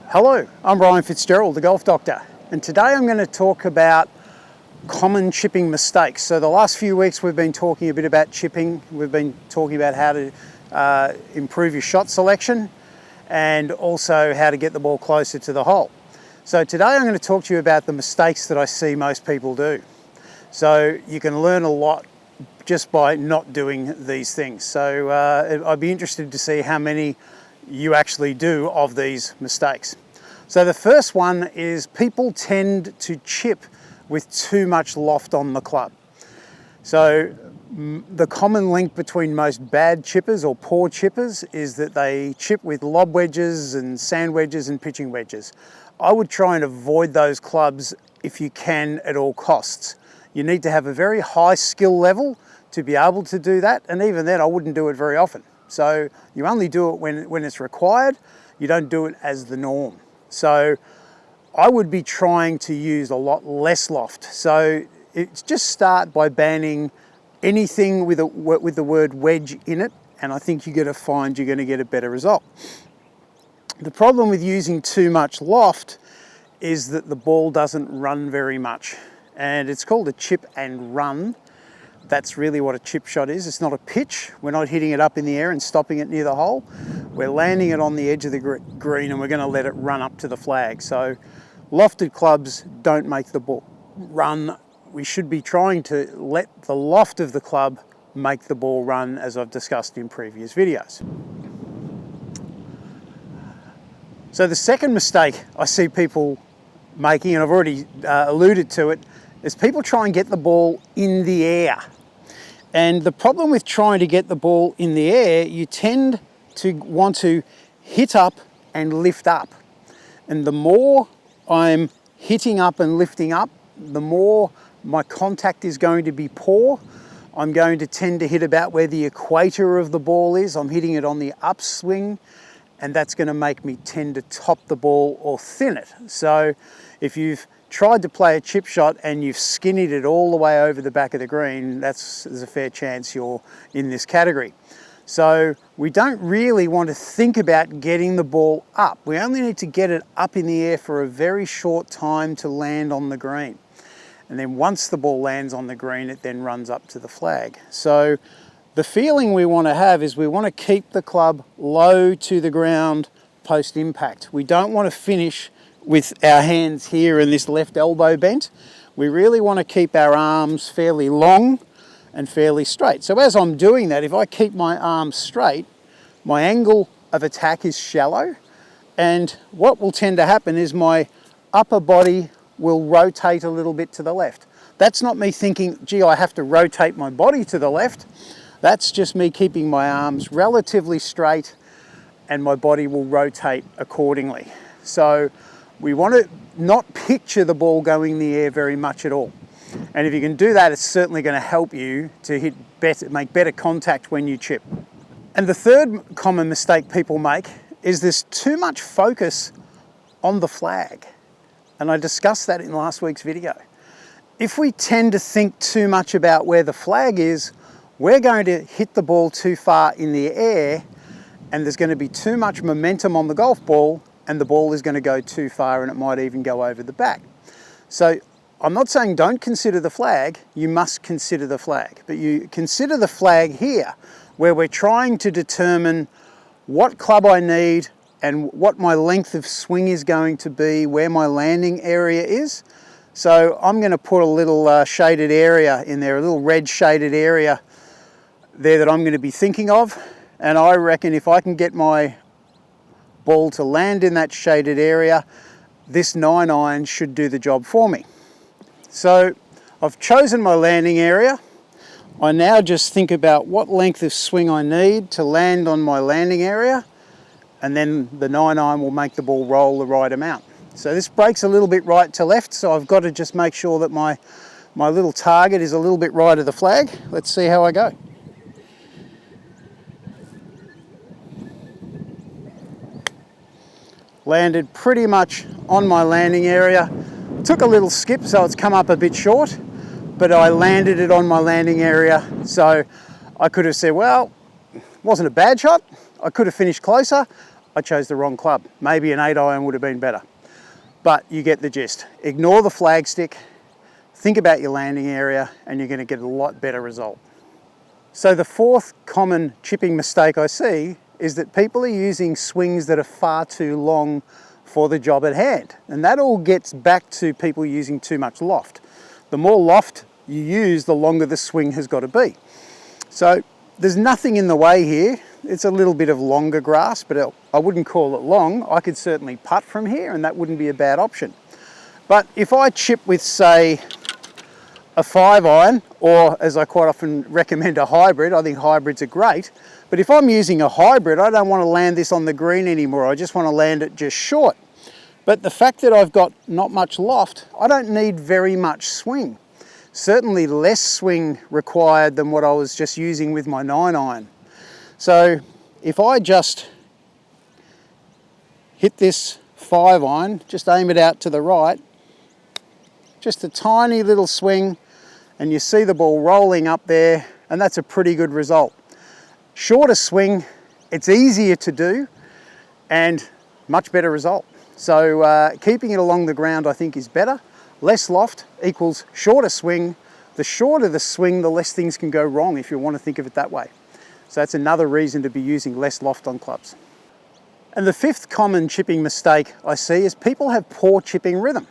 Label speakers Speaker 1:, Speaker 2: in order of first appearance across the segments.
Speaker 1: Hello, I'm Brian Fitzgerald, the Golf Doctor, and today I'm going to talk about common chipping mistakes. So the last few weeks we've been talking a bit about chipping, we've been talking about how to improve your shot selection and also how to get the ball closer to the hole. So today I'm going to talk to you about the mistakes that I see most people do. So you can learn a lot just by not doing these things. So I'd be interested to see how many you actually do of these mistakes. So the first one is people tend to chip with too much loft on the club. So the common link between most bad chippers or poor chippers is that they chip with lob wedges and sand wedges and pitching wedges. I would try and avoid those clubs if you can at all costs. You need to have a very high skill level to be able to do that, and even then I wouldn't do it very often. So you only do it when it's required. You don't do it as the norm. So I would be trying to use a lot less loft. So it's just start by banning anything with the word wedge in it, and I think you're going to find you're going to get a better result. The problem with using too much loft is that the ball doesn't run very much, and it's called a chip and run. That's really what a chip shot is. It's not a pitch. We're not hitting it up in the air and stopping it near the hole. We're landing it on the edge of the green and we're going to let it run up to the flag. So lofted clubs don't make the ball run. We should be trying to let the loft of the club make the ball run, as I've discussed in previous videos. So the second mistake I see people making, and I've already alluded to it, is people try and get the ball in the air. And the problem with trying to get the ball in the air, you tend to want to hit up and lift up. And the more I'm hitting up and lifting up, the more my contact is going to be poor. I'm going to tend to hit about where the equator of the ball is. I'm hitting it on the upswing, and that's going to make me tend to top the ball or thin it. So if you've tried to play a chip shot and you've skinnied it all the way over the back of the green, there's a fair chance you're in this category. So we don't really want to think about getting the ball up. We only need to get it up in the air for a very short time to land on the green. And then once the ball lands on the green, it then runs up to the flag. So the feeling we want to have is we want to keep the club low to the ground post impact. We don't want to finish with our hands here and this left elbow bent. We really want to keep our arms fairly long and fairly straight. So as I'm doing that, if I keep my arms straight, my angle of attack is shallow, and what will tend to happen is my upper body will rotate a little bit to the left. That's not me thinking, gee, I have to rotate my body to the left. That's just me keeping my arms relatively straight and my body will rotate accordingly. So we want to not picture the ball going in the air very much at all. And if you can do that, it's certainly going to help you to make better contact when you chip. And the third common mistake people make is there's too much focus on the flag. And I discussed that in last week's video. If we tend to think too much about where the flag is, we're going to hit the ball too far in the air, and there's going to be too much momentum on the golf ball, and the ball is going to go too far and it might even go over the back. So I'm not saying don't consider the flag, you must consider the flag. But you consider the flag here, where we're trying to determine what club I need and what my length of swing is going to be, where my landing area is. So I'm going to put a little shaded area in there, a little red shaded area there that I'm going to be thinking of. And I reckon if I can get my ball to land in that shaded area, this 9-iron should do the job for me. So I've chosen my landing area. I now just think about what length of swing I need to land on my landing area, and then the 9-iron will make the ball roll the right amount. So this breaks a little bit right to left, so I've got to just make sure that my little target is a little bit right of the flag. Let's see how I go. Landed pretty much on my landing area. Took a little skip, so it's come up a bit short, but I landed it on my landing area. So I could have said, well, it wasn't a bad shot. I could have finished closer. I chose the wrong club. Maybe an 8-iron would have been better. But you get the gist. Ignore the flagstick, think about your landing area, and you're going to get a lot better result. So the fourth common chipping mistake I see is that people are using swings that are far too long for the job at hand. And that all gets back to people using too much loft. The more loft you use, the longer the swing has got to be. So there's nothing in the way here. It's a little bit of longer grass, but I wouldn't call it long. I could certainly putt from here and that wouldn't be a bad option. But if I chip with, say, a 5-iron, or as I quite often recommend, a hybrid, I think hybrids are great. But if I'm using a hybrid, I don't want to land this on the green anymore. I just want to land it just short. But the fact that I've got not much loft, I don't need very much swing. Certainly less swing required than what I was just using with my 9-iron. So if I just hit this 5-iron, just aim it out to the right, just a tiny little swing, and you see the ball rolling up there, and that's a pretty good result. Shorter swing, it's easier to do, and much better result. So keeping it along the ground I think is better. Less loft equals shorter swing. The shorter the swing, the less things can go wrong if you want to think of it that way. So that's another reason to be using less loft on clubs. And the fifth common chipping mistake I see is people have poor chipping rhythm.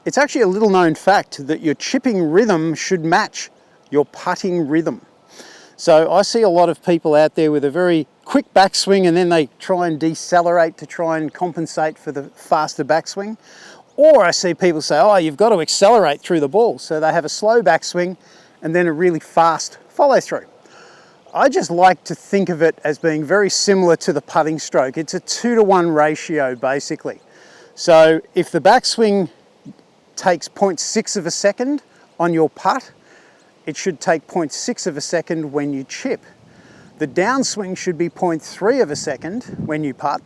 Speaker 1: It's actually a little known fact that your chipping rhythm should match your putting rhythm. So I see a lot of people out there with a very quick backswing and then they try and decelerate to try and compensate for the faster backswing. Or I see people say, oh, you've got to accelerate through the ball. So they have a slow backswing and then a really fast follow through. I just like to think of it as being very similar to the putting stroke. It's a 2-to-1 ratio basically. So if the backswing takes 0.6 of a second on your putt, it should take 0.6 of a second when you chip. The downswing should be 0.3 of a second when you putt,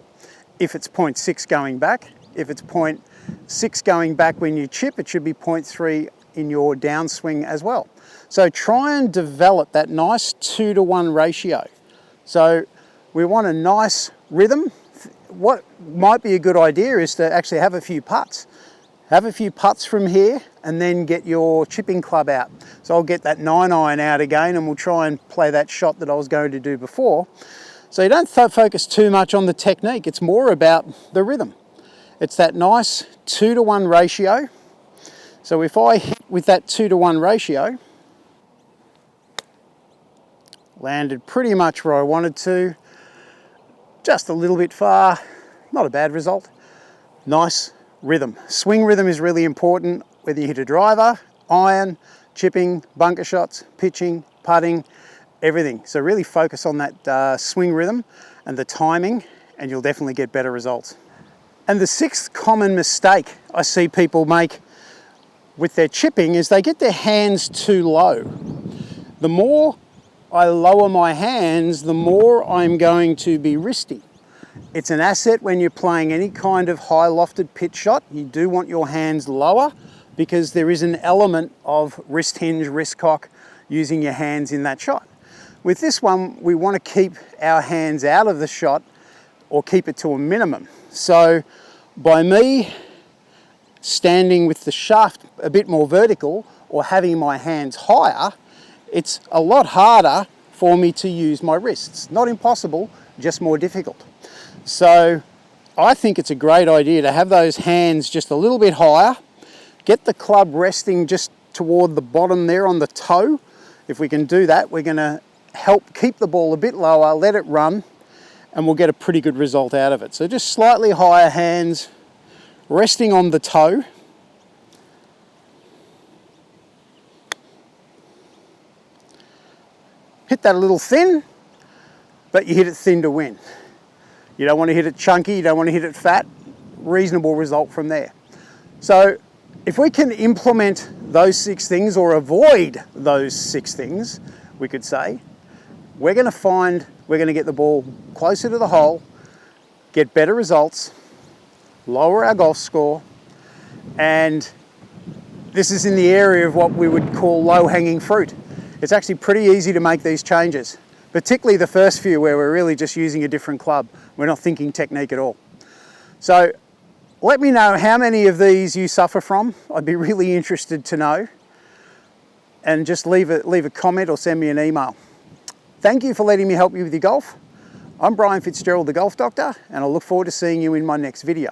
Speaker 1: if it's 0.6 going back. If it's 0.6 going back when you chip, it should be 0.3 in your downswing as well. So try and develop that nice 2-to-1 ratio. So we want a nice rhythm. What might be a good idea is to actually have a few putts. Have a few putts from here and then get your chipping club out. So I'll get that 9-iron out again and we'll try and play that shot that I was going to do before. So you don't focus too much on the technique, it's more about the rhythm. It's that nice 2-to-1 ratio. So if I hit with that 2-to-1 ratio, landed pretty much where I wanted to, just a little bit far, not a bad result. Nice rhythm. Swing rhythm is really important, whether you hit a driver, iron, chipping, bunker shots, pitching, putting, everything. So really focus on that swing rhythm and the timing, and you'll definitely get better results. And the sixth common mistake I see people make with their chipping is they get their hands too low. The more I lower my hands, the more I'm going to be wristy. It's an asset when you're playing any kind of high lofted pitch shot. You do want your hands lower because there is an element of wrist hinge, wrist cock using your hands in that shot. With this one, we want to keep our hands out of the shot or keep it to a minimum. So by me standing with the shaft a bit more vertical or having my hands higher, it's a lot harder for me to use my wrists. Not impossible, just more difficult. So I think it's a great idea to have those hands just a little bit higher, get the club resting just toward the bottom there on the toe. If we can do that, we're going to help keep the ball a bit lower, let it run, and we'll get a pretty good result out of it. So just slightly higher hands, resting on the toe. Hit that a little thin, but you hit it thin to win. You don't want to hit it chunky, you don't want to hit it fat. Reasonable result from there. So if we can implement those 6 things or avoid those 6 things, we could say, we're going to get the ball closer to the hole, get better results, lower our golf score, and this is in the area of what we would call low-hanging fruit. It's actually pretty easy to make these changes. particularly the first few where we're really just using a different club. We're not thinking technique at all. So let me know how many of these you suffer from. I'd be really interested to know. And just leave a comment or send me an email. Thank you for letting me help you with your golf. I'm Brian Fitzgerald, the Golf Doctor, and I look forward to seeing you in my next video.